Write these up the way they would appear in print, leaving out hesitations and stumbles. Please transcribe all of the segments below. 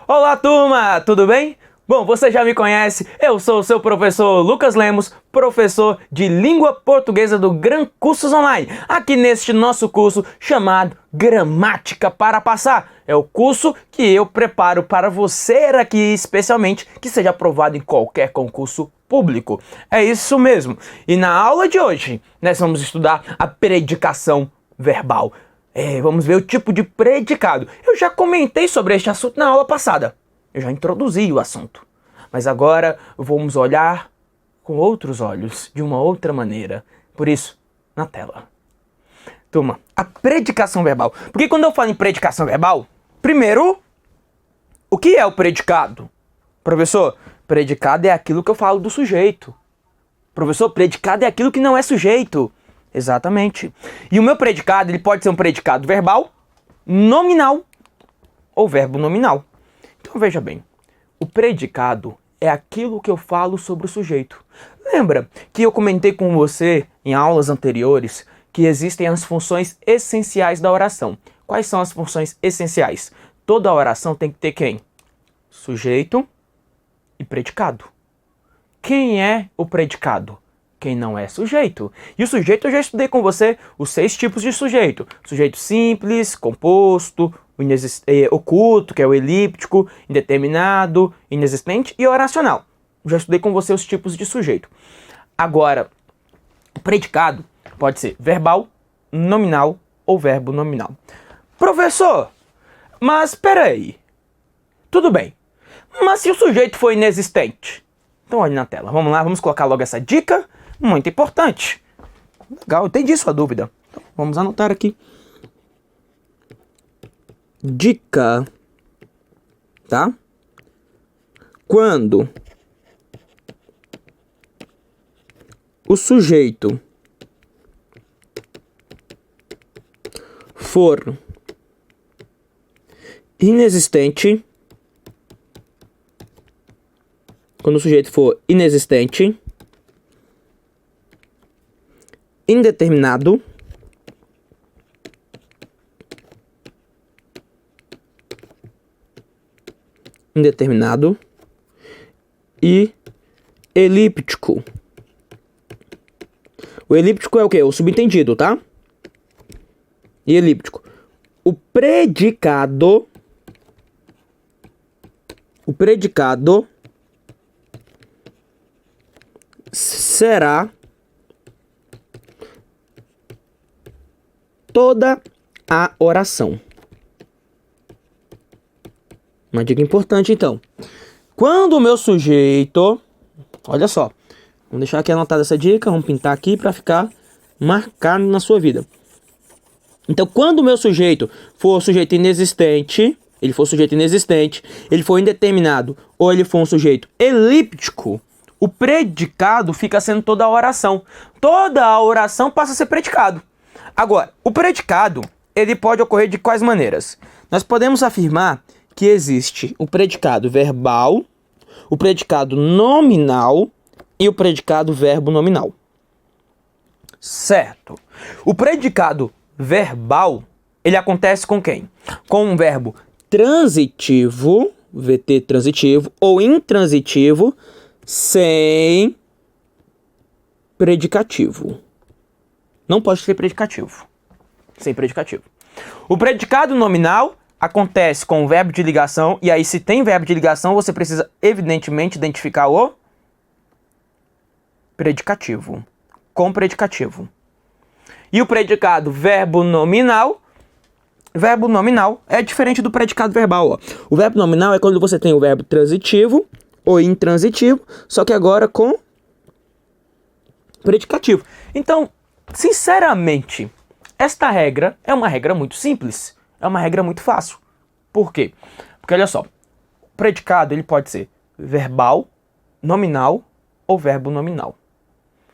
Olá, turma! Tudo bem? Bom, você já me conhece, eu sou o seu professor Lucas Lemos, professor de Língua Portuguesa do Gran Cursos Online, aqui neste nosso curso chamado Gramática para Passar. É o curso que eu preparo para você aqui, especialmente, que seja aprovado em qualquer concurso público. É isso mesmo. E na aula de hoje, nós vamos estudar a predicação verbal. Vamos ver o tipo de predicado. Eu já comentei sobre este assunto na aula passada. Eu já introduzi o assunto. Mas agora vamos olhar com outros olhos, de uma outra maneira. Por isso, na tela. Turma, a predicação verbal. Porque quando eu falo em predicação verbal, primeiro, o que é o predicado? Professor, predicado é aquilo que eu falo do sujeito. Professor, predicado é aquilo que não é sujeito. Exatamente. E o meu predicado, ele pode ser um predicado verbal, nominal ou verbo nominal. Então veja bem, o predicado é aquilo que eu falo sobre o sujeito. Lembra que eu comentei com você em aulas anteriores que existem as funções essenciais da oração. Quais são as funções essenciais? Toda oração tem que ter quem? Sujeito e predicado. Quem é o predicado? Quem não é sujeito. E o sujeito eu já estudei com você os 6 tipos de sujeito. Sujeito simples, composto, oculto, que é o elíptico, indeterminado, inexistente e oracional. Já estudei com você os tipos de sujeito. Agora, o predicado pode ser verbal, nominal ou verbo nominal. Professor, mas peraí. Tudo bem. Mas se o sujeito for inexistente? Então olhe na tela. Vamos lá, vamos colocar logo essa dica. Muito importante. Legal, entendi sua dúvida. Então, vamos anotar aqui. Dica. Tá? Quando o sujeito for inexistente, indeterminado, e elíptico. O elíptico é o quê? O subentendido, tá? E elíptico. O predicado será toda a oração. Uma dica importante, então. Quando o meu sujeito... Olha só. Vamos deixar aqui anotada essa dica. Vamos pintar aqui para ficar marcado na sua vida. Então, quando o meu sujeito for sujeito inexistente, ele for indeterminado ou ele for um sujeito elíptico, o predicado fica sendo toda a oração. Toda a oração passa a ser predicado. Agora, o predicado, ele pode ocorrer de quais maneiras? Nós podemos afirmar que existe o predicado verbal, o predicado nominal e o predicado verbo nominal. Certo. O predicado verbal, ele acontece com quem? Com um verbo transitivo, VT transitivo, ou intransitivo, sem predicativo. Não pode ser predicativo. Sem predicativo. O predicado nominal acontece com o verbo de ligação. E aí, se tem verbo de ligação, você precisa, evidentemente, identificar o predicativo. Com predicativo. E o predicado verbo nominal é diferente do predicado verbal. Ó. O verbo nominal é quando você tem o verbo transitivo ou intransitivo, só que agora com predicativo. Então, sinceramente, esta regra é uma regra muito simples. É uma regra muito fácil. Por quê? Porque olha só, o predicado ele pode ser verbal, nominal ou verbo nominal.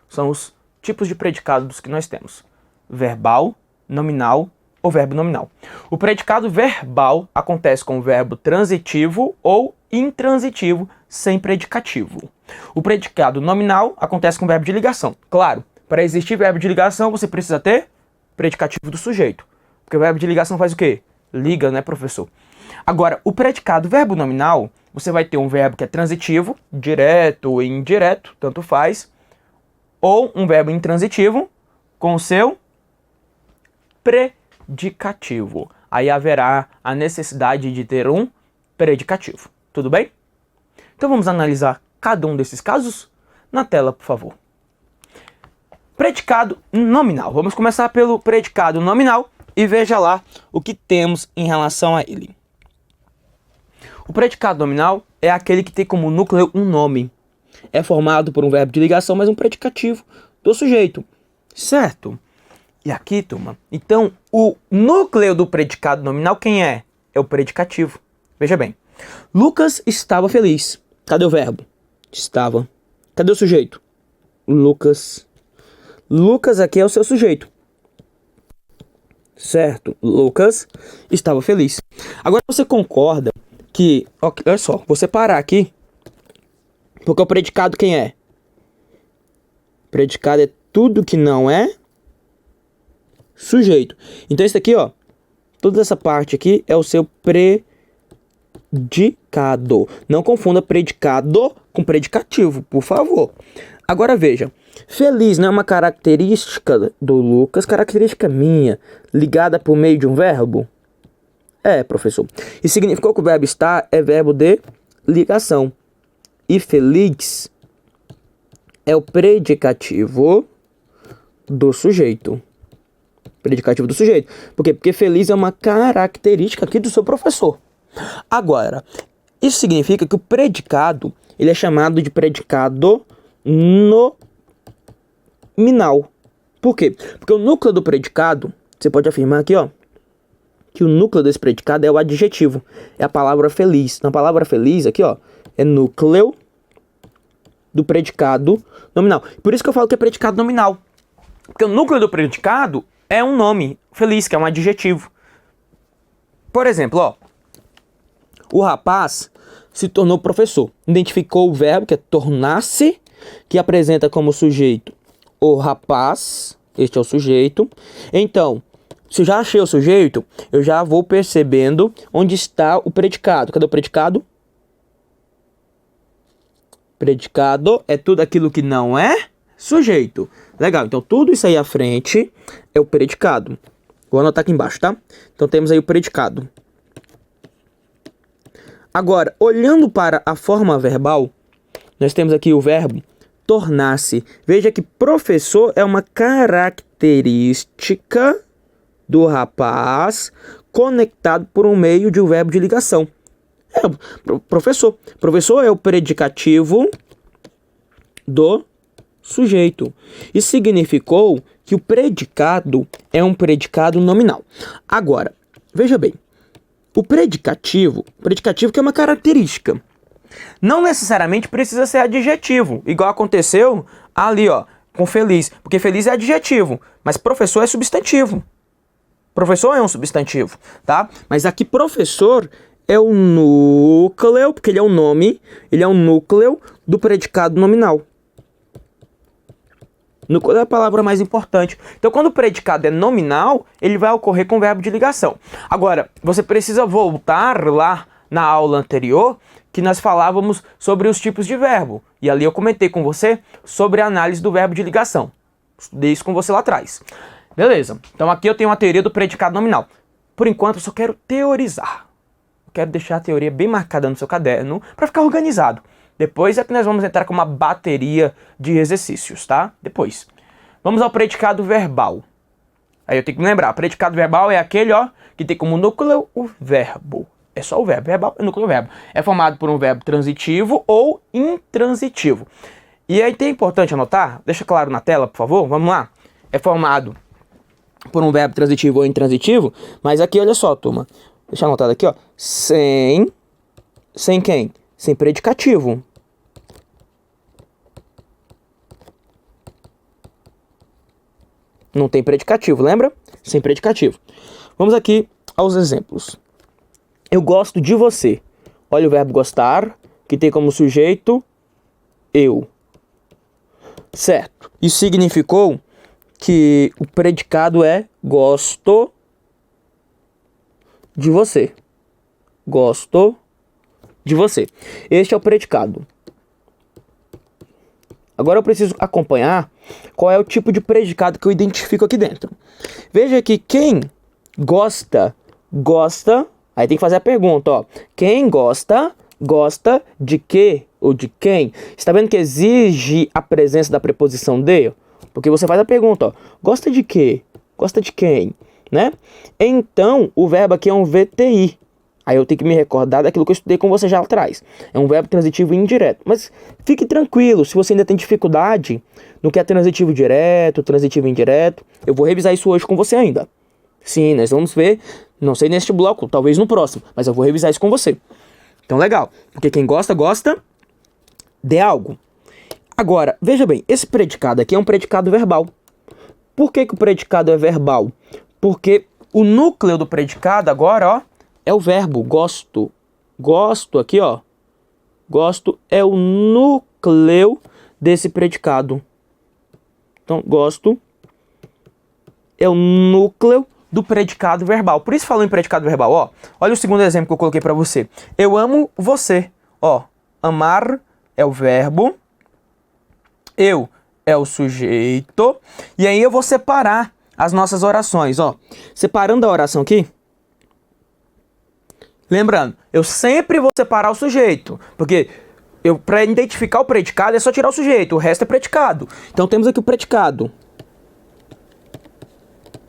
São os tipos de predicados que nós temos. Verbal, nominal ou verbo nominal. O predicado verbal acontece com o verbo transitivo ou intransitivo sem predicativo. O predicado nominal acontece com o verbo de ligação. Claro, para existir verbo de ligação você precisa ter predicativo do sujeito. Porque o verbo de ligação faz o quê? Liga, né, professor? Agora, o predicado verbo nominal, você vai ter um verbo que é transitivo, direto ou indireto, tanto faz, ou um verbo intransitivo com o seu predicativo. Aí haverá a necessidade de ter um predicativo. Tudo bem? Então vamos analisar cada um desses casos na tela, por favor. Predicado nominal. Vamos começar pelo predicado nominal e veja lá o que temos em relação a ele. O predicado nominal é aquele que tem como núcleo um nome. É formado por um verbo de ligação, mas um predicativo do sujeito. Certo? E aqui, turma, então o núcleo do predicado nominal quem é? É o predicativo. Veja bem. Lucas estava feliz. Cadê o verbo? Estava. Cadê o sujeito? Lucas. Lucas aqui é o seu sujeito. Certo? Lucas estava feliz. Agora você concorda que... Olha só, vou separar aqui. Porque o predicado quem é? Predicado é tudo que não é sujeito. Então isso aqui, ó. Toda essa parte aqui é o seu predicado. Não confunda predicado com predicativo, por favor. Agora veja. Feliz não é uma característica do Lucas, característica minha, ligada por meio de um verbo? É, professor. E significou que o verbo estar é verbo de ligação. E feliz é o predicativo do sujeito. Predicativo do sujeito. Por quê? Porque feliz é uma característica aqui do seu professor. Agora, isso significa que o predicado, ele é chamado de predicado nominal. Por quê? Porque o núcleo do predicado, você pode afirmar aqui, ó, que o núcleo desse predicado é o adjetivo. É a palavra feliz. Na palavra feliz, aqui, ó, é núcleo do predicado nominal. Por isso que eu falo que é predicado nominal. Porque o núcleo do predicado é um nome, feliz, que é um adjetivo. Por exemplo, ó, o rapaz se tornou professor. Identificou o verbo, que é tornar-se, que apresenta como sujeito o rapaz. Este é o sujeito. Então, se eu já achei o sujeito, eu já vou percebendo onde está o predicado. Cadê o predicado? Predicado é tudo aquilo que não é sujeito. Legal, então tudo isso aí à frente é o predicado. Vou anotar aqui embaixo, tá? Então temos aí o predicado. Agora, olhando para a forma verbal, nós temos aqui o verbo tornar-se. Veja que professor é uma característica do rapaz conectado por um meio de um verbo de ligação. É, professor. Professor é o predicativo do sujeito. Isso significou que o predicado é um predicado nominal. Agora, veja bem. O predicativo que é uma característica, não necessariamente precisa ser adjetivo, igual aconteceu ali, ó, com feliz. Porque feliz é adjetivo, mas professor é substantivo. Professor é um substantivo, tá? Mas aqui professor é o núcleo, porque ele é um nome, ele é um núcleo do predicado nominal. Núcleo é a palavra mais importante. Então, quando o predicado é nominal, ele vai ocorrer com o verbo de ligação. Agora, você precisa voltar lá na aula anterior, que nós falávamos sobre os tipos de verbo. E ali eu comentei com você sobre a análise do verbo de ligação. Estudei isso com você lá atrás. Beleza. Então, aqui eu tenho uma teoria do predicado nominal. Por enquanto, eu só quero teorizar. Eu quero deixar a teoria bem marcada no seu caderno para ficar organizado. Depois é que nós vamos entrar com uma bateria de exercícios, tá? Depois. Vamos ao predicado verbal. Aí eu tenho que me lembrar, predicado verbal é aquele, ó, que tem como núcleo o verbo. É só o verbo, verbal é núcleo verbo. É formado por um verbo transitivo ou intransitivo. E aí tem importante anotar, deixa claro na tela, por favor, vamos lá. É formado por um verbo transitivo ou intransitivo, mas aqui, olha só, turma. Deixa anotado aqui, ó. Sem quem? Sem predicativo. Não tem predicativo, lembra? Sem predicativo. Vamos aqui aos exemplos. Eu gosto de você. Olha o verbo gostar, que tem como sujeito eu. Certo. Isso significou que o predicado é gosto de você. Gosto de você. Este é o predicado. Agora eu preciso acompanhar qual é o tipo de predicado que eu identifico aqui dentro. Veja que quem gosta, gosta. Aí tem que fazer a pergunta, ó. Quem gosta, gosta de quê ou de quem? Está vendo que exige a presença da preposição de? Porque você faz a pergunta, ó. Gosta de quê? Gosta de quem? Né? Então, o verbo aqui é um VTI. Aí eu tenho que me recordar daquilo que eu estudei com você já atrás. É um verbo transitivo indireto. Mas fique tranquilo, se você ainda tem dificuldade no que é transitivo direto, transitivo indireto, eu vou revisar isso hoje com você ainda. Sim, nós vamos ver, não sei neste bloco, talvez no próximo, mas eu vou revisar isso com você. Então legal, porque quem gosta, gosta de algo. Agora, veja bem, esse predicado aqui é um predicado verbal. Por que que o predicado é verbal? Porque o núcleo do predicado agora, ó, é o verbo gosto. Gosto aqui, ó. Gosto é o núcleo desse predicado. Então, gosto é o núcleo do predicado verbal. Por isso falando em predicado verbal, ó. Olha o segundo exemplo que eu coloquei para você. Eu amo você. Ó, amar é o verbo. Eu é o sujeito. E aí eu vou separar as nossas orações, ó. Separando a oração aqui. Lembrando, eu sempre vou separar o sujeito, porque para identificar o predicado é só tirar o sujeito, o resto é predicado. Então temos aqui o predicado.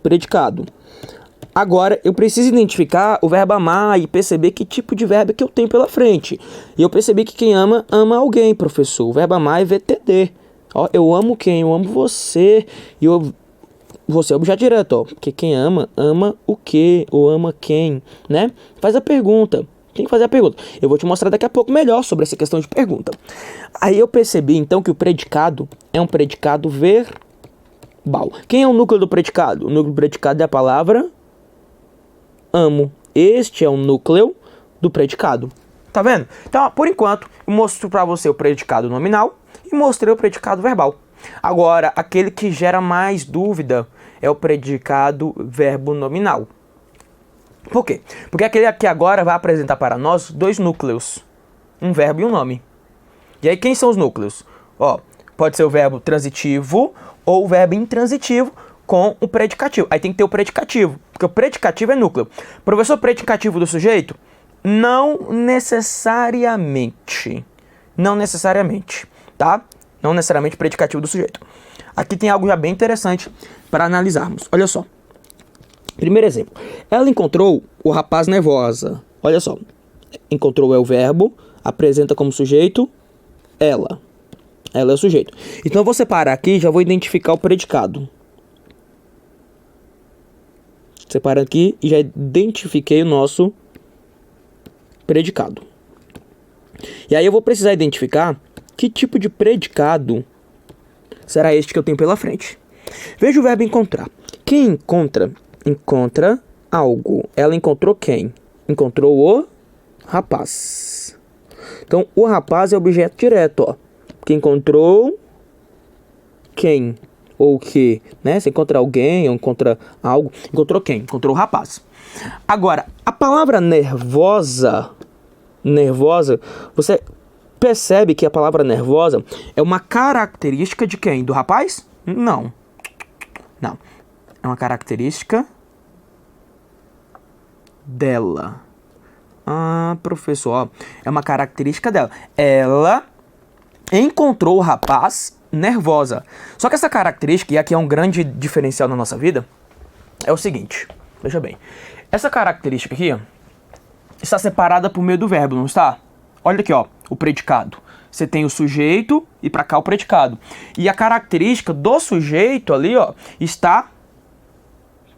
Predicado. Agora eu preciso identificar o verbo amar e perceber que tipo de verbo que eu tenho pela frente. E eu percebi que quem ama, ama alguém, professor. O verbo amar é VTD. Ó, eu amo quem? Eu amo você. E você é objeto direto, ó. Porque quem ama, ama o quê? Ou ama quem, né? Faz a pergunta. Tem que fazer a pergunta. Eu vou te mostrar daqui a pouco melhor sobre essa questão de pergunta. Aí eu percebi, então, que o predicado é um predicado verbal. Quem é o núcleo do predicado? O núcleo do predicado é a palavra amo. Este é o núcleo do predicado. Tá vendo? Então, por enquanto, eu mostro pra você o predicado nominal e mostrei o predicado verbal. Agora, aquele que gera mais dúvida é o predicado verbo nominal. Por quê? Porque aquele aqui agora vai apresentar para nós dois núcleos, um verbo e um nome. E aí quem são os núcleos? Ó, pode ser o verbo transitivo ou o verbo intransitivo com o predicativo. Aí tem que ter o predicativo, porque o predicativo é núcleo. Professor, predicativo do sujeito? Não necessariamente. Não necessariamente, tá? Não necessariamente predicativo do sujeito. Aqui tem algo já bem interessante para analisarmos. Olha só. Primeiro exemplo. Ela encontrou o rapaz nervosa. Olha só. Encontrou é o verbo, apresenta como sujeito ela. Ela é o sujeito. Então eu vou separar aqui e já vou identificar o predicado. Separo aqui e já identifiquei o nosso predicado. E aí eu vou precisar identificar que tipo de predicado será este que eu tenho pela frente. Veja o verbo encontrar. Quem encontra, encontra algo. Ela encontrou quem? Encontrou o rapaz. Então, o rapaz é objeto direto, ó. Porque encontrou quem? Ou o que? Né? Você encontra alguém ou encontra algo. Encontrou quem? Encontrou o rapaz. Agora, a palavra nervosa, você percebe que a palavra nervosa é uma característica de quem? Do rapaz? Não. Não. É uma característica dela. Ah, professor, ó, é uma característica dela. Ela encontrou o rapaz nervosa. Só que essa característica, e aqui é um grande diferencial na nossa vida, é o seguinte. Veja bem. Essa característica aqui, ó, está separada por meio do verbo, não está? Olha aqui, ó, o predicado. Você tem o sujeito e para cá o predicado. E a característica do sujeito ali, ó, está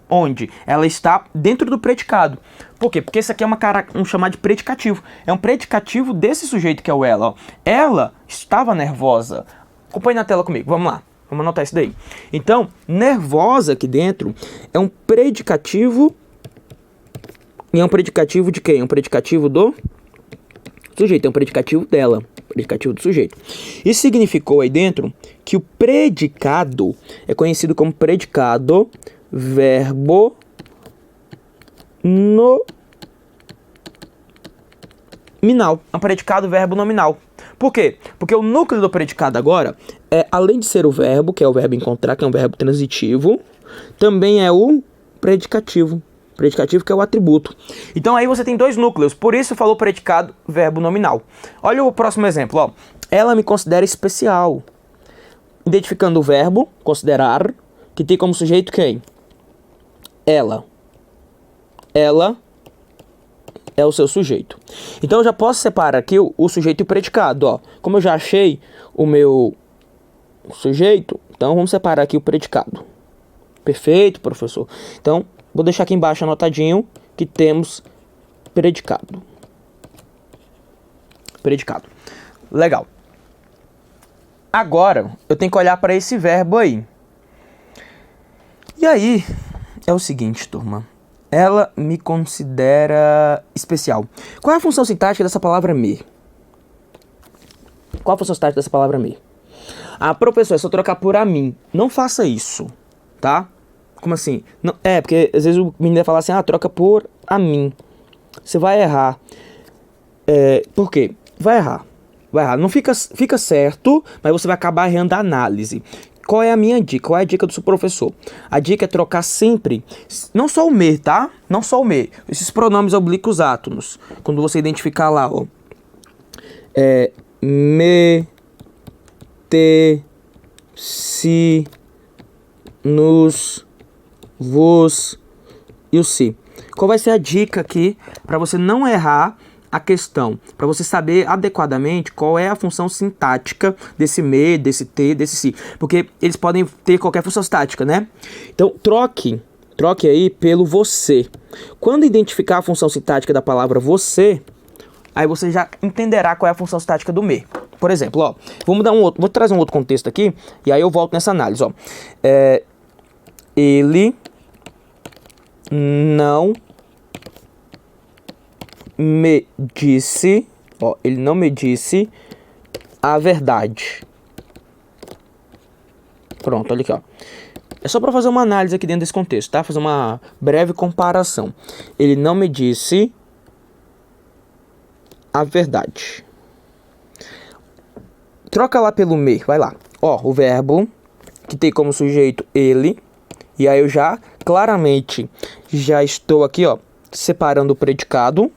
onde? Ela está dentro do predicado. Por quê? Porque isso aqui é um chamado de predicativo. É um predicativo desse sujeito que é o ela, ó. Ela estava nervosa. Acompanhe na tela comigo, vamos lá. Vamos anotar isso daí. Então, nervosa aqui dentro é um predicativo. E é um predicativo de quem? É um predicativo do sujeito, é um predicativo dela, predicativo do sujeito. Isso significou aí dentro que o predicado é conhecido como predicado verbo nominal, é um predicado verbo nominal. Por quê? Porque o núcleo do predicado agora é, além de ser o verbo, que é o verbo encontrar, que é um verbo transitivo, também é o predicativo. Predicativo que é o atributo. Então aí você tem dois núcleos, por isso falou predicado verbo nominal. Olha o próximo exemplo, ó. Ela me considera especial. Identificando o verbo, considerar, que tem como sujeito quem? Ela. Ela é o seu sujeito. Então eu já posso separar aqui o sujeito e o predicado, ó. Como eu já achei o meu sujeito, então vamos separar aqui o predicado. Perfeito, professor. Então, vou deixar aqui embaixo anotadinho que temos predicado. Predicado. Legal. Agora, eu tenho que olhar para esse verbo aí. E aí, é o seguinte, turma. Ela me considera especial. Qual é a função sintática dessa palavra me? Qual a função sintática dessa palavra me? Ah, professor, é só trocar por a mim. Não faça isso, tá? Como assim? Não, porque às vezes o menino vai falar assim, troca por a mim. Você vai errar. Por quê? Vai errar. Não fica certo, mas você vai acabar errando a análise. Qual é a minha dica? Qual é a dica do seu professor? A dica é trocar sempre, não só o me, tá? Não só o me. Esses pronomes oblíquos átonos. Quando você identificar lá, ó. Me, te, se, nos, vos e o si. Qual vai ser a dica aqui para você não errar a questão? Para você saber adequadamente qual é a função sintática desse me, desse te, desse si. Porque eles podem ter qualquer função sintática, né? Então, troque aí pelo você. Quando identificar a função sintática da palavra você, aí você já entenderá qual é a função sintática do me. Por exemplo, ó, vou trazer um outro contexto aqui, e aí eu volto nessa análise, ó. Ele não me disse, ó, ele não me disse a verdade. Pronto, olha aqui, ó. É só para fazer uma análise aqui dentro desse contexto, tá? Fazer uma breve comparação. Ele não me disse a verdade. Troca lá pelo me, vai lá. Ó, o verbo que tem como sujeito ele. E aí eu já, claramente, já estou aqui, ó, separando o predicado.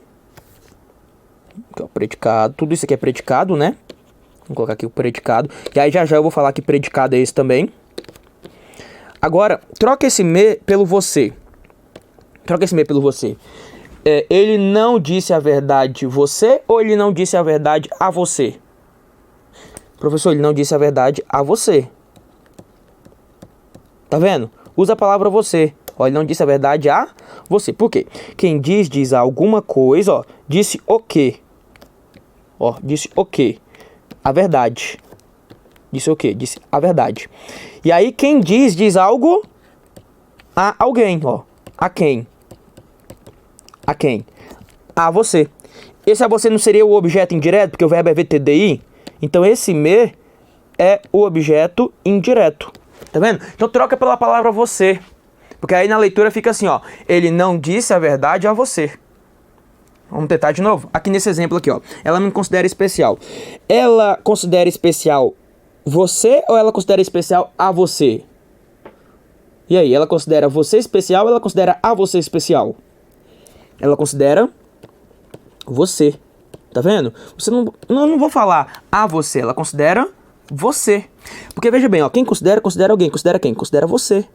Aqui, ó, predicado. Tudo isso aqui é predicado, né? Vou colocar aqui o predicado. E aí já eu vou falar que predicado é esse também. Agora, troca esse me pelo você. Troca esse me pelo você. Ele não disse a verdade você ou ele não disse a verdade a você? Professor, ele não disse a verdade a você. Tá vendo? Usa a palavra você. Ó, ele não disse a verdade a você. Por quê? Quem diz alguma coisa, ó, disse o quê? Ó, disse o quê? A verdade. Disse o quê? Disse a verdade. E aí quem diz algo a alguém, ó. A quem? A quem? A você. Esse a você não seria o objeto indireto, porque o verbo é VTDI? Então esse me é o objeto indireto. Tá vendo? Então troca pela palavra você. Porque aí na leitura fica assim, ó. Ele não disse a verdade a você. Vamos tentar de novo? Aqui nesse exemplo aqui, ó. Ela me considera especial. Ela considera especial você ou ela considera especial a você? E aí, ela considera você especial ou ela considera a você especial? Ela considera você. Tá vendo? Você não vou falar a você, ela considera você. Porque veja bem, ó, quem considera alguém. Considera quem? Considera você.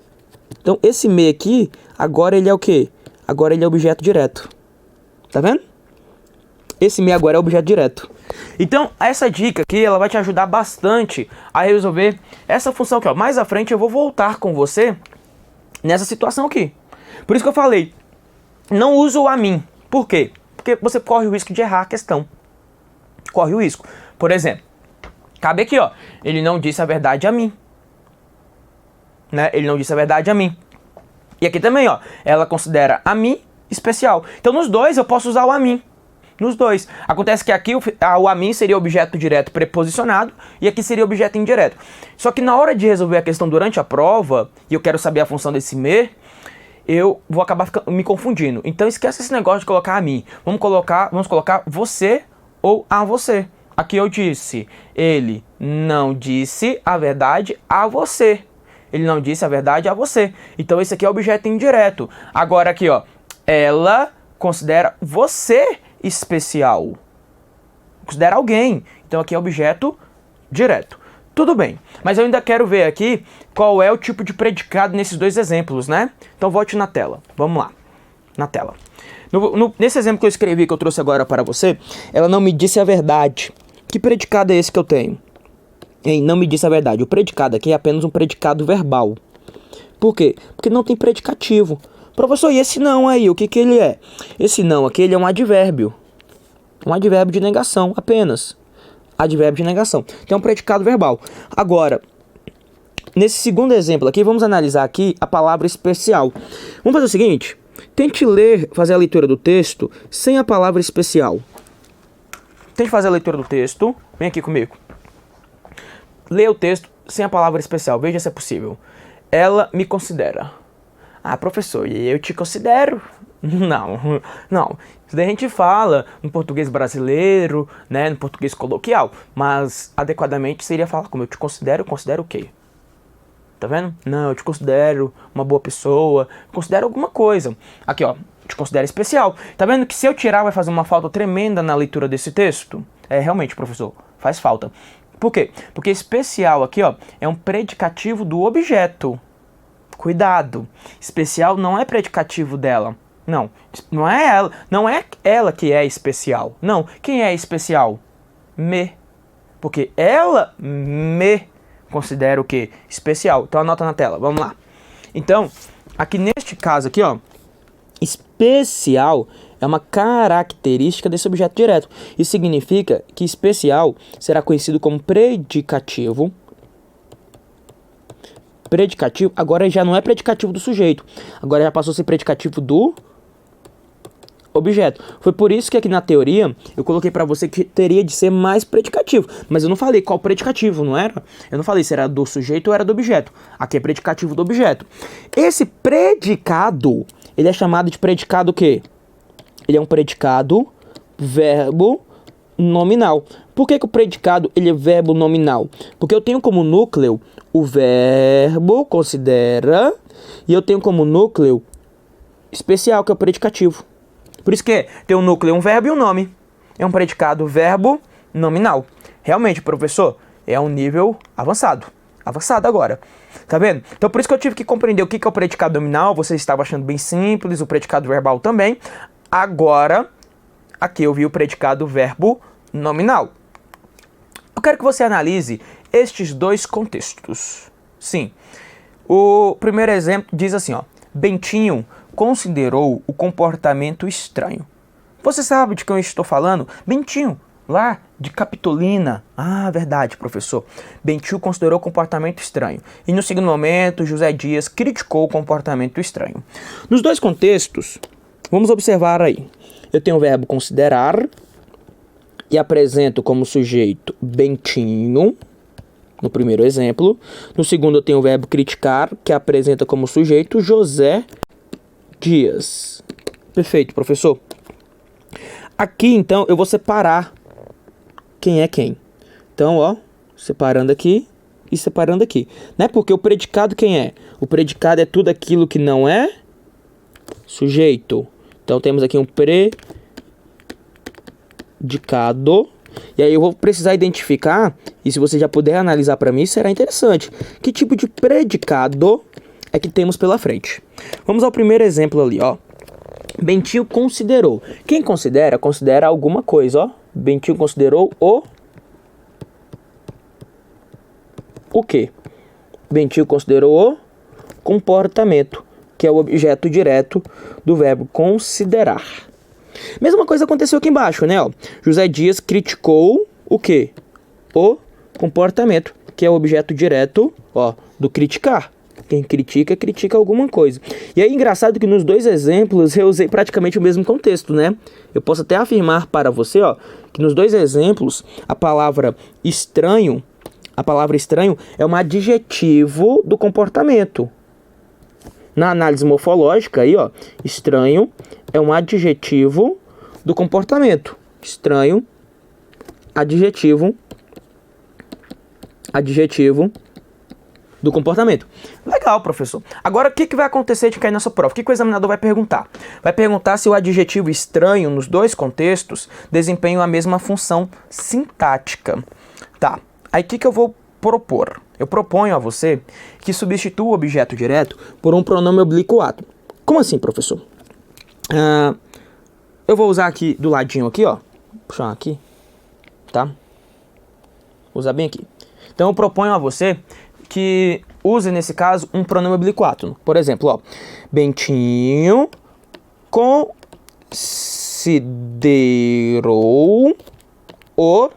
Então, esse me aqui, agora ele é o quê? Agora ele é objeto direto. Tá vendo? Esse me agora é objeto direto. Então, essa dica aqui, ela vai te ajudar bastante a resolver essa função aqui, ó. Mais à frente eu vou voltar com você nessa situação aqui. Por isso que eu falei, não use o a mim. Por quê? Porque você corre o risco de errar a questão. Corre o risco. Por exemplo, cabe aqui, ó. Ele não disse a verdade a mim. Né? Ele não disse a verdade a mim. E aqui também, ó. Ela considera a mim especial. Então, nos dois, eu posso usar o a mim. Nos dois. Acontece que aqui o a mim seria objeto direto preposicionado e aqui seria objeto indireto. Só que na hora de resolver a questão durante a prova, e eu quero saber a função desse me, eu vou acabar me confundindo. Então esquece esse negócio de colocar a mim. Vamos colocar você ou a você. Aqui eu disse, ele não disse a verdade a você. Ele não disse a verdade a você. Então esse aqui é objeto indireto. Agora aqui, ó, ela considera você especial. Considera alguém. Então aqui é objeto direto. Tudo bem, mas eu ainda quero ver aqui qual é o tipo de predicado nesses dois exemplos, né? Então volte na tela. Vamos lá. Na tela. Nesse exemplo que eu escrevi, que eu trouxe agora para você, ela não me disse a verdade. Que predicado é esse que eu tenho? Não me disse a verdade. O predicado aqui é apenas um predicado verbal. Por quê? Porque não tem predicativo. Professor, e esse não aí, o que que ele é? Esse não aqui, ele é um advérbio. Um advérbio de negação, apenas. Advérbio de negação. Então é um predicado verbal. Agora, nesse segundo exemplo aqui, vamos analisar aqui a palavra especial. Vamos fazer o seguinte. Tente fazer a leitura do texto sem a palavra especial. Tente fazer a leitura do texto. Vem aqui comigo. Leia o texto sem a palavra especial. Veja se é possível. Ela me considera. Ah, professor, e eu te considero? Não. Isso daí a gente fala no português brasileiro, né, no português coloquial. Mas, adequadamente, seria falar como eu te considero. Considero o quê? Tá vendo? Não, eu te considero uma boa pessoa. Considero alguma coisa. Aqui, ó. Te considero especial. Tá vendo que se eu tirar vai fazer uma falta tremenda na leitura desse texto? É, realmente, professor, faz falta. Por quê? Porque especial aqui, ó, é um predicativo do objeto. Cuidado. Especial não é predicativo dela. Não é ela que é especial. Não, quem é especial? Me. Porque ela me considera o quê? Especial. Então anota na tela, vamos lá. Então, aqui neste caso aqui, ó, especial é uma característica desse objeto direto. Isso significa que especial será conhecido como predicativo. Predicativo, agora já não é predicativo do sujeito. Agora já passou a ser predicativo do objeto. Foi por isso que aqui na teoria eu coloquei para você que teria de ser mais predicativo. Mas eu não falei qual predicativo, não era? Eu não falei se era do sujeito ou era do objeto. Aqui é predicativo do objeto. Esse predicado, ele é chamado de predicado o quê? Ele é um predicado verbo nominal. Por que o predicado ele é verbo nominal? Porque eu tenho como núcleo o verbo considera e eu tenho como núcleo especial, que é o predicativo. Por isso que tem um núcleo, um verbo e um nome. É um predicado verbo nominal. Realmente, professor, é um nível avançado. Avançado agora. Tá vendo? Então por isso que eu tive que compreender o que é o predicado nominal. Você estava achando bem simples, o predicado verbal também. Agora, aqui eu vi o predicado verbo nominal. Eu quero que você analise estes dois contextos. Sim. O primeiro exemplo diz assim, ó. Bentinho considerou o comportamento estranho. Você sabe de quem eu estou falando? Bentinho, lá de Capitolina. Ah, verdade, professor. Bentinho considerou o comportamento estranho. E no segundo momento, José Dias criticou o comportamento estranho. Nos dois contextos, vamos observar aí. Eu tenho o verbo considerar e apresento como sujeito Bentinho, no primeiro exemplo. No segundo eu tenho o verbo criticar, que apresenta como sujeito José Dias. Perfeito, professor. Aqui, então, eu vou separar quem é quem. Então, ó, separando aqui e separando aqui. Né? Porque o predicado quem é? O predicado é tudo aquilo que não é sujeito. Então, temos aqui um predicado. E aí eu vou precisar identificar, e se você já puder analisar para mim, será interessante. Que tipo de predicado é que temos pela frente? Vamos ao primeiro exemplo ali, ó. Bentinho considerou. Quem considera? Considera alguma coisa, ó. Bentinho considerou o quê? Bentinho considerou o comportamento, que é o objeto direto do verbo considerar. Mesma coisa aconteceu aqui embaixo, né? Ó. José Dias criticou o quê? O comportamento, que é o objeto direto, ó, do criticar. Quem critica, critica alguma coisa. E aí, engraçado que nos dois exemplos eu usei praticamente o mesmo contexto, né? Eu posso até afirmar para você, ó, que nos dois exemplos a palavra estranho é um adjetivo do comportamento. Na análise morfológica aí, ó, estranho é um adjetivo do comportamento. Estranho adjetivo do comportamento. Legal, professor. Agora, o que vai acontecer de cair nessa prova? O que o examinador vai perguntar? Vai perguntar se o adjetivo estranho, nos dois contextos, desempenha a mesma função sintática. Tá. Aí, o que eu vou propor? Eu proponho a você que substitua o objeto direto por um pronome oblíquo-ato. Como assim, professor? Eu vou usar aqui do ladinho aqui, ó. Puxar aqui. Tá? Vou usar bem aqui. Então, eu proponho a você que use, nesse caso, um pronome oblíquo-ato. Por exemplo, ó, Bentinho considerou o...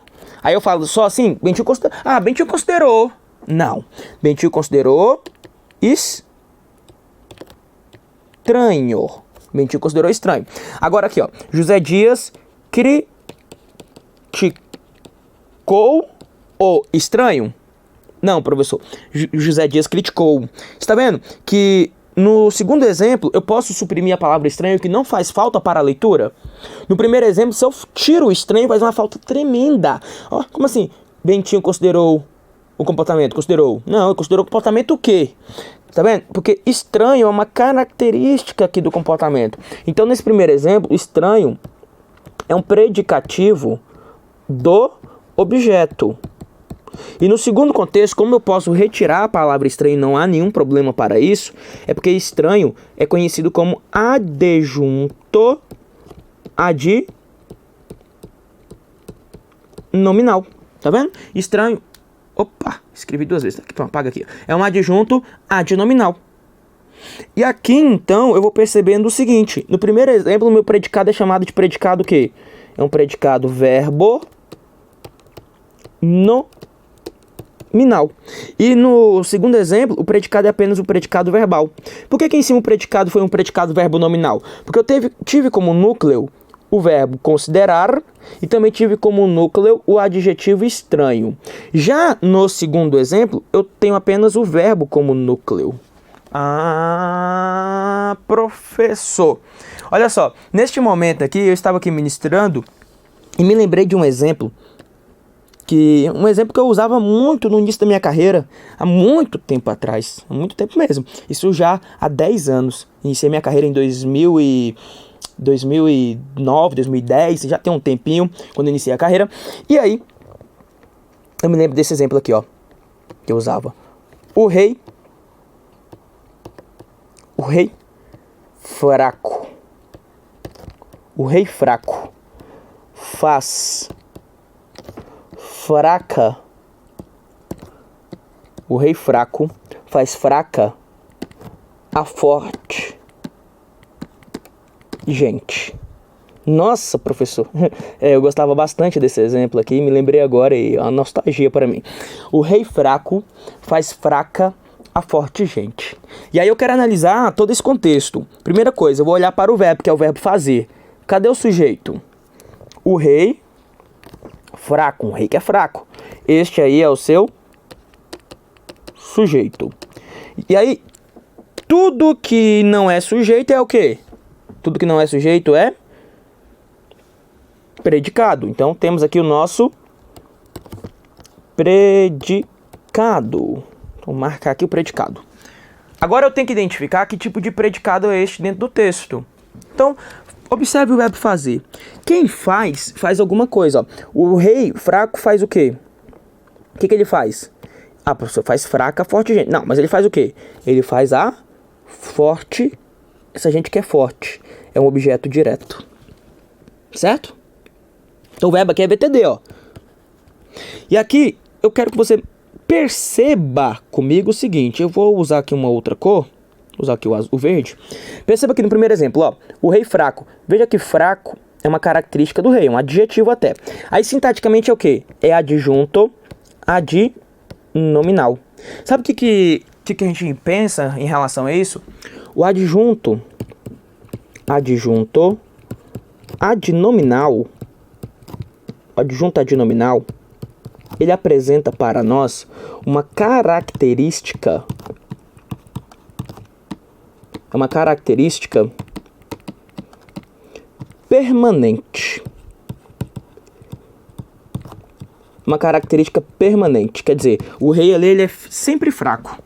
Aí eu falo só assim, Bentinho considerou... Ah, Bentinho considerou... Não. Bentinho considerou estranho. Bentinho considerou estranho. Agora aqui, ó, José Dias criticou o estranho? Não, professor. José Dias criticou. Está vendo que no segundo exemplo eu posso suprimir a palavra estranho, que não faz falta para a leitura? No primeiro exemplo, se eu tiro o estranho, faz uma falta tremenda. Ó, como assim? Bentinho considerou o comportamento? Considerou? Não, ele considerou o comportamento o quê? Tá vendo? Porque estranho é uma característica aqui do comportamento. Então, nesse primeiro exemplo, estranho é um predicativo do objeto. E no segundo contexto, como eu posso retirar a palavra estranho e não há nenhum problema para isso, é porque estranho é conhecido como adjunto adnominal. Tá vendo? Estranho. Opa, escrevi duas vezes. Aqui, pronto, apaga aqui. É um adjunto adnominal. E aqui, então, eu vou percebendo o seguinte. No primeiro exemplo, o meu predicado é chamado de predicado o quê? É um predicado verbo nominal. E no segundo exemplo, o predicado é apenas o predicado verbal. Por que aqui em cima o predicado foi um predicado verbo nominal? Porque eu tive como núcleo o verbo considerar e também tive como núcleo o adjetivo estranho. Já no segundo exemplo, eu tenho apenas o verbo como núcleo. Ah, professor. Olha só, neste momento aqui, eu estava aqui ministrando e me lembrei de um exemplo que eu usava muito no início da minha carreira, há muito tempo atrás, há muito tempo mesmo. Isso já há 10 anos. Iniciei minha carreira em 2009, 2010, já tem um tempinho quando eu iniciei a carreira. E aí, eu me lembro desse exemplo aqui, ó, que eu usava. O rei fraco. O rei fraco faz fraca. O rei fraco faz fraca a forte gente. Nossa, professor, eu gostava bastante desse exemplo aqui, me lembrei agora e é uma nostalgia para mim. O rei fraco faz fraca a forte gente. E aí eu quero analisar todo esse contexto. Primeira coisa, eu vou olhar para o verbo, que é o verbo fazer. Cadê o sujeito? O rei fraco, um rei que é fraco. Este aí é o seu sujeito. E aí, tudo que não é sujeito é o quê? Tudo que não é sujeito é predicado. Então, temos aqui o nosso predicado. Vou marcar aqui o predicado. Agora eu tenho que identificar que tipo de predicado é este dentro do texto. Então, observe o verbo fazer. Quem faz alguma coisa. Ó. O rei fraco faz o quê? O que ele faz? Ah, professor, faz fraca, forte gente. Não, mas ele faz o quê? Ele faz a forte, essa gente que é forte. É um objeto direto. Certo? Então o verbo aqui é VTD, ó. E aqui eu quero que você perceba comigo o seguinte. Eu vou usar aqui uma outra cor. Vou usar aqui o verde. Perceba aqui no primeiro exemplo, ó. O rei fraco. Veja que fraco é uma característica do rei, um adjetivo até. Aí sintaticamente é o quê? É adjunto adnominal. Sabe o que a gente pensa em relação a isso? O adjunto adnominal, ele apresenta para nós uma característica permanente. uma característica permanente. Quer dizer, o rei ali, ele é sempre fraco.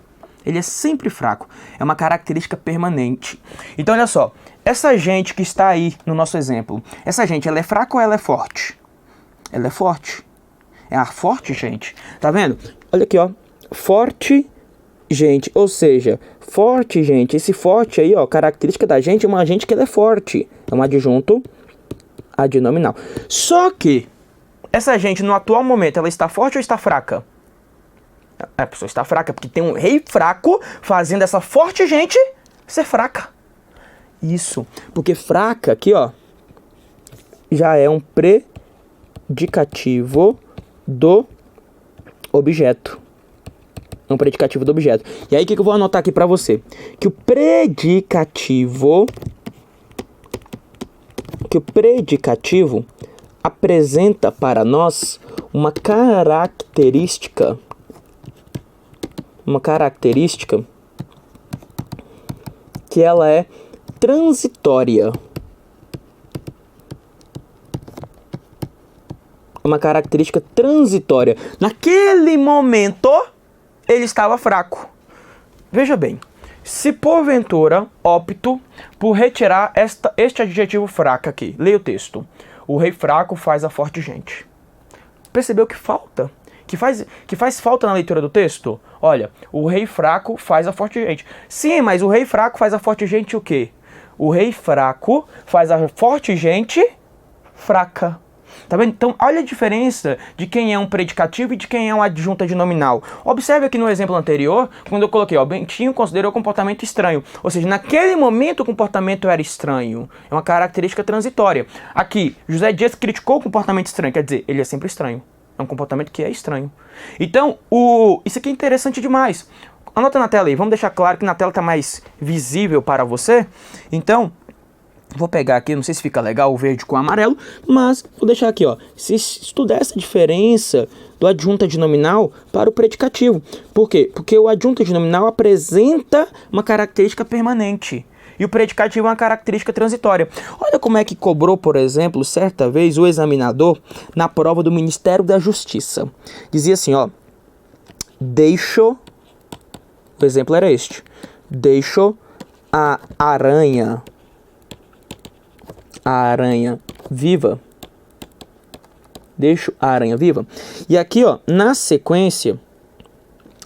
Ele é sempre fraco. É uma característica permanente. Então, olha só. Essa gente que está aí no nosso exemplo, essa gente, ela é fraca ou ela é forte? Ela é forte. É a forte gente. Tá vendo? Olha aqui, ó. Forte gente. Ou seja, forte gente. Esse forte aí, ó, característica da gente é uma gente que ela é forte. É um adjunto adnominal. Só que essa gente, no atual momento, ela está forte ou está fraca? A pessoa está fraca porque tem um rei fraco fazendo essa forte gente ser fraca. Isso. Porque fraca, aqui, ó, já é um predicativo do objeto. É um predicativo do objeto. E aí, o que eu vou anotar aqui para você? Que o predicativo apresenta para nós uma característica que ela é transitória. Uma característica transitória. Naquele momento, ele estava fraco. Veja bem, se porventura opto por retirar este adjetivo fraco aqui, leia o texto. O rei fraco faz a forte gente. Percebeu que falta? Que faz falta na leitura do texto? Olha, o rei fraco faz a forte gente. Sim, mas o rei fraco faz a forte gente o quê? O rei fraco faz a forte gente fraca. Tá vendo? Então, olha a diferença de quem é um predicativo e de quem é um adjunto adnominal. Observe aqui no exemplo anterior, quando eu coloquei, ó, Bentinho considerou o comportamento estranho. Ou seja, naquele momento o comportamento era estranho. É uma característica transitória. Aqui, José Dias criticou o comportamento estranho. Quer dizer, ele é sempre estranho. É um comportamento que é estranho. Então, isso aqui é interessante demais. Anota na tela aí. Vamos deixar claro que na tela está mais visível para você. Então, vou pegar aqui, não sei se fica legal o verde com o amarelo, mas vou deixar aqui, ó. Se estudar essa diferença do adjunto adnominal para o predicativo. Por quê? Porque o adjunto adnominal apresenta uma característica permanente. E o predicativo é uma característica transitória. Olha como é que cobrou, por exemplo, certa vez o examinador na prova do Ministério da Justiça. Dizia assim, ó. Deixo, o exemplo era este. Deixo a aranha viva. Deixo a aranha viva. E aqui, ó, na sequência,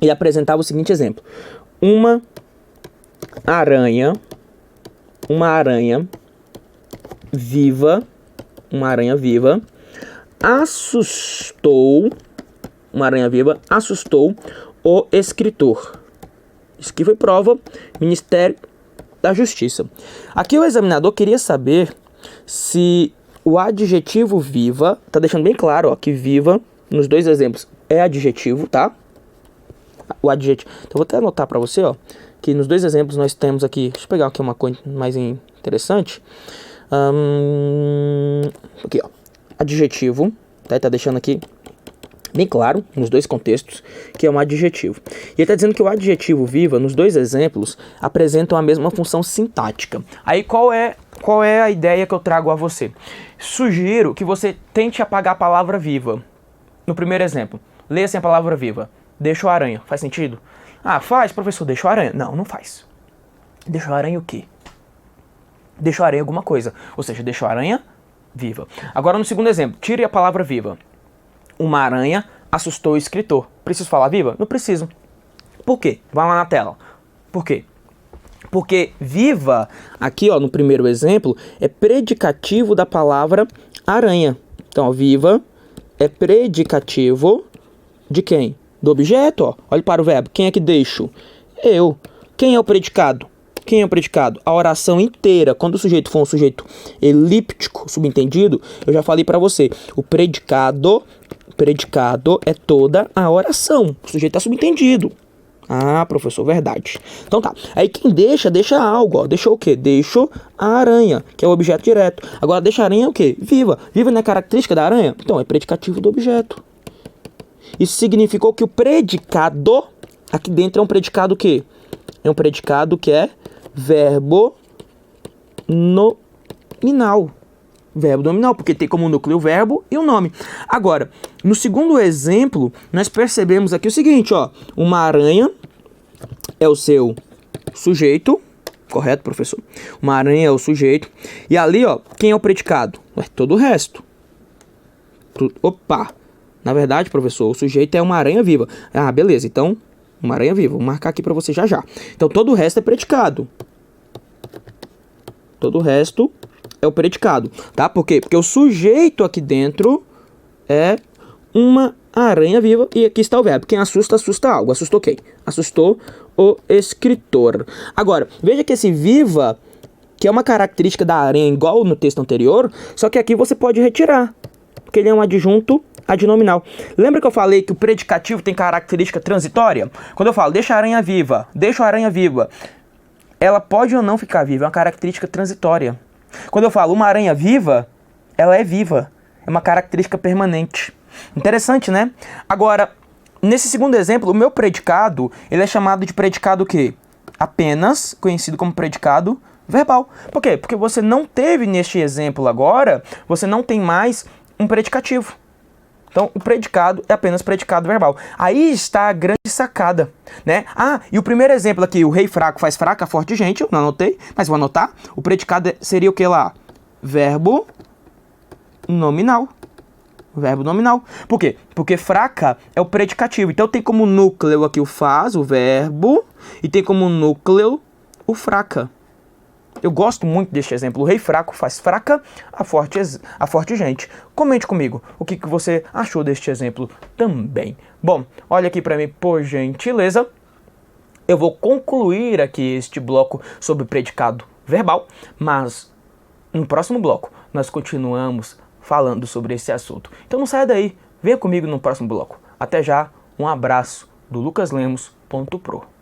ele apresentava o seguinte exemplo. Uma aranha viva, assustou o escritor. Isso aqui foi prova, Ministério da Justiça. Aqui o examinador queria saber se o adjetivo viva, tá deixando bem claro, ó, que viva, nos dois exemplos, é adjetivo, tá? O adjetivo. Então, vou até anotar para você, ó, que nos dois exemplos nós temos aqui, deixa eu pegar aqui uma coisa mais interessante. Aqui, ó, adjetivo, tá deixando aqui bem claro, nos dois contextos, que é um adjetivo. E ele está dizendo que o adjetivo viva, nos dois exemplos, apresentam a mesma função sintática. Aí qual é a ideia que eu trago a você? Sugiro que você tente apagar a palavra viva. No primeiro exemplo, leia sem a palavra viva. Deixo a aranha. Faz sentido? Ah, faz, professor, deixo a aranha. Não, não faz. Deixo a aranha o quê? Deixo a aranha alguma coisa. Ou seja, deixo a aranha viva. Agora no segundo exemplo, tire a palavra viva. Uma aranha assustou o escritor. Preciso falar viva? Não preciso. Por quê? Vai lá na tela. Por quê? Porque viva, aqui ó, no primeiro exemplo, é predicativo da palavra aranha. Então, ó, viva é predicativo de quem? Do objeto, ó. Olhe para o verbo. Quem é que deixo? Eu. Quem é o predicado? Quem é o predicado? A oração inteira. Quando o sujeito for um sujeito elíptico, subentendido, eu já falei para você. O predicado é toda a oração. O sujeito está subentendido. Ah, professor, verdade. Então tá. Aí quem deixa algo, ó. Deixou o quê? Deixou a aranha, que é o objeto direto. Agora deixa a aranha o quê? Viva. Viva não é característica da aranha? Então é predicativo do objeto. Isso significou que o predicado, aqui dentro é um predicado o quê? É um predicado que é verbo nominal. Verbo nominal, porque tem como núcleo o verbo e o nome. Agora, No segundo exemplo, nós percebemos aqui o seguinte, ó. Uma aranha é o seu sujeito, correto, professor? Uma aranha é o sujeito. E ali, ó, quem é o predicado? É todo o resto. Opa! Na verdade, professor, o sujeito é uma aranha viva. Ah, beleza, então, uma aranha viva. Vou marcar aqui pra você já já. Então, todo o resto é predicado. Todo o resto é o predicado, tá? Por quê? Porque o sujeito aqui dentro é uma aranha viva e aqui está o verbo. Quem assusta, assusta algo. Assustou quem? Assustou o escritor. Agora, veja que esse viva, que é uma característica da aranha igual no texto anterior, só que aqui você pode retirar, porque ele é um adjunto adnominal. Lembra que eu falei que o predicativo tem característica transitória? Quando eu falo, deixa a aranha viva, ela pode ou não ficar viva, é uma característica transitória. Quando eu falo uma aranha viva, ela é viva, é uma característica permanente. Interessante, né? Agora, nesse segundo exemplo, o meu predicado, ele é chamado de predicado o quê? Apenas conhecido como predicado verbal. Por quê? Porque você não teve neste exemplo agora, você não tem mais um predicativo. Então, o predicado é apenas predicado verbal. Aí está a grande sacada, né? Ah, e o primeiro exemplo aqui, o rei fraco faz fraca, forte gente, eu não anotei, mas vou anotar. O predicado seria o que lá? Verbo nominal. Verbo nominal. Por quê? Porque fraca é o predicativo. Então tem como núcleo aqui o faz, o verbo, e tem como núcleo o fraca. Eu gosto muito deste exemplo. O rei fraco faz fraca, a forte gente. Comente comigo o que você achou deste exemplo também. Bom, olha aqui para mim, por gentileza. Eu vou concluir aqui este bloco sobre predicado verbal, mas no próximo bloco nós continuamos falando sobre esse assunto. Então não saia daí, venha comigo no próximo bloco. Até já, um abraço do lucaslemos.pro.